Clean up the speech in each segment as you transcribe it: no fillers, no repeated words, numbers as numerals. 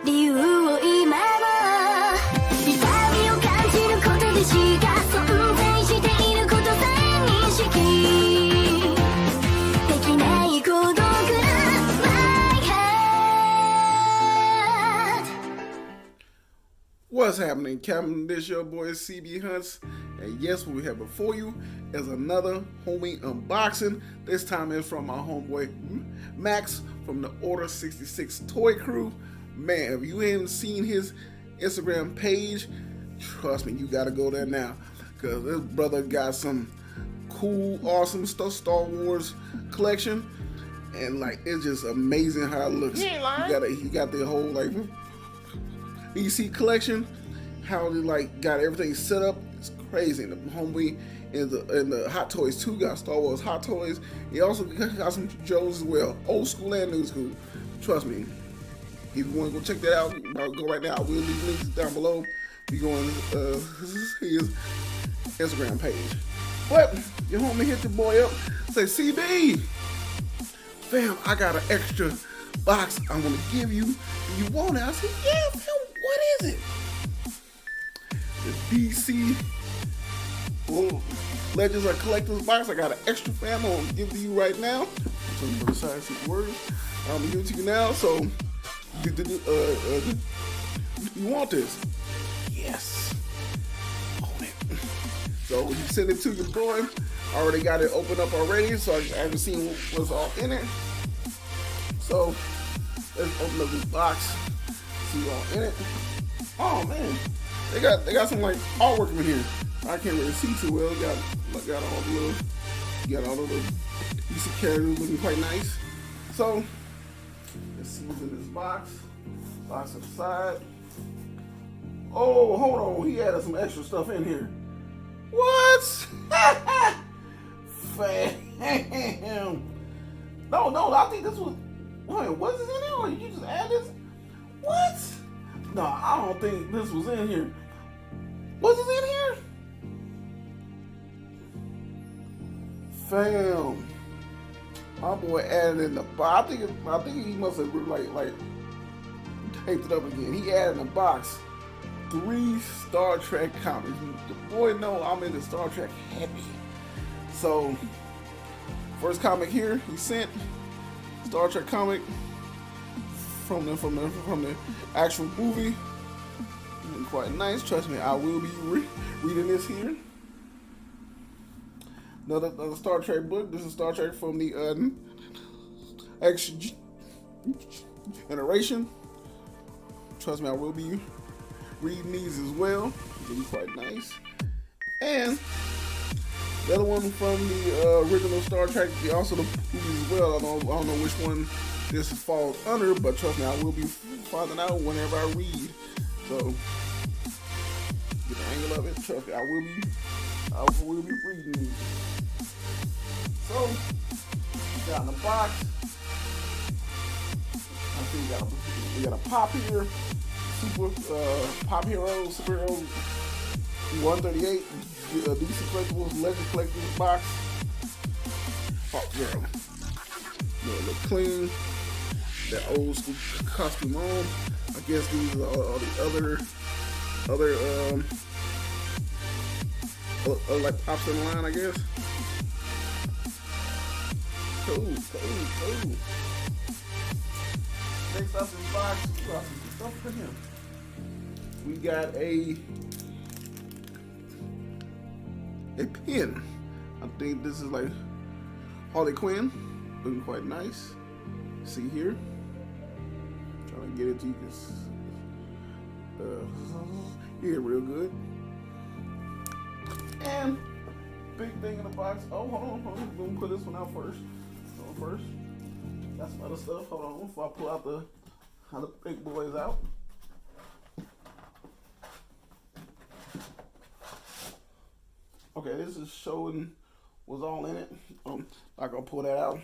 理由を今は痛みを感じることでしか存在していることさえ認識できない孤独な My heart. What's happening, Captain? This your boy cbhunts, and yes, what we have before you is another homie unboxing. This time it's from my homeboy Max from the Order 66 Toy Crew. Man, if you haven't seen his Instagram page, trust me, you gotta go there now, because this brother got some cool, awesome stuff, Star Wars collection, and like it's just amazing how it looks. He got the whole like EC collection, how they like got everything set up. It's crazy. And the homie in the Hot Toys too got Star Wars Hot Toys. He also got some Joes as well, old school and new school. Trust me, if you want to go check that out, go right now. I will leave links down below. You go on his Instagram page. But your homie hit your boy up, say, CB, fam, I got an extra box I want to give you. You want it? I said, yeah, fam, what is it? The DC Legends of Collectors box. I got an extra fam I'm gonna give to you right now. So I'm gonna sign some words. I'm gonna give it to you now. So you want this? Yes. Own it. So you send it to your boy. I already got it opened up already, so I haven't seen what's all in it. So let's open up this box. See what's all in it. Oh man, they got some like artwork in here. I can't really see too well. Got all the little decent characters looking quite nice. So let's see what's in this box. Box to the side. Oh, hold on. He added some extra stuff in here. What? Fam. No, I think this was. Wait, was this in there, or did you just add this? What? No, I don't think this was in here. Was this in here? Fam, my boy added in the box. I think he must have like taped it up again. He added in the box 3 Star Trek comics. The boy know I'm into Star Trek heavy. So first comic here he sent, Star Trek comic from the actual movie. Quite nice. Trust me, I will be reading this here. Another Star Trek book. This is Star Trek from the X generation. Trust me, I will be reading these as well. They'll be quite nice. And the other one from the original Star Trek, also the movies as well. I don't know which one this falls under, but trust me, I will be finding out whenever I read. So get the angle of it. Trust me, I will be reading these. So got in the box. I think we got a pop here, superhero 138, DC Collectibles Legend Collectibles box. Pop girl. Look clean. That old school costume on. I guess these are all the other like pops in the line, I guess. Cool. Next up in the box, we got some stuff for him. We got a pin. I think this is like Harley Quinn, looking quite nice. See here, trying to get it to you. Yeah, real good. And big thing in the box. Oh, hold on. We're gonna put this one out first. Got some other stuff. Hold on, before I pull out the big boys out. Okay, this is showing what's all in it. I'm not gonna pull that out.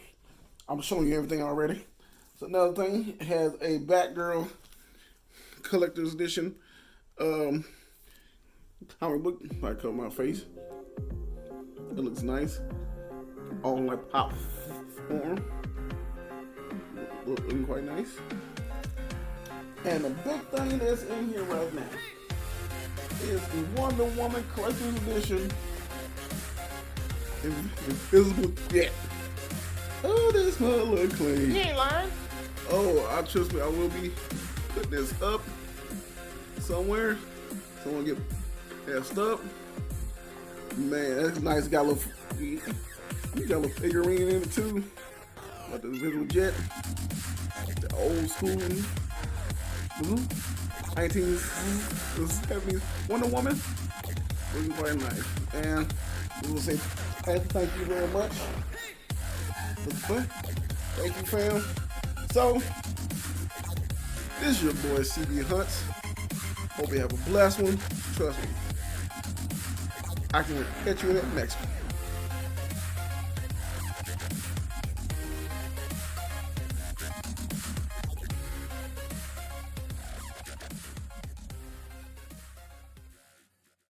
I'm showing you everything already. So another thing, it has a Batgirl collector's edition comic book. I cover my face. It looks nice. All in like pop form. Looking quite nice. And the big thing that's in here right now is the Wonder Woman Collector's Edition Invisible Jet. Oh, this mug look clean. You ain't lying. Oh, trust me, I will be putting this up somewhere. Someone get messed up. Man, that's nice. Got a little, you got a little figurine in it too. Like the Invisible Jet, the old school 1970s Wonder Woman. Looking quite nice. And we will say thank you very much. Thank you, fam. So, this is your boy cbhunts. Hope you have a blessed one. Trust me, I can catch you in the next one.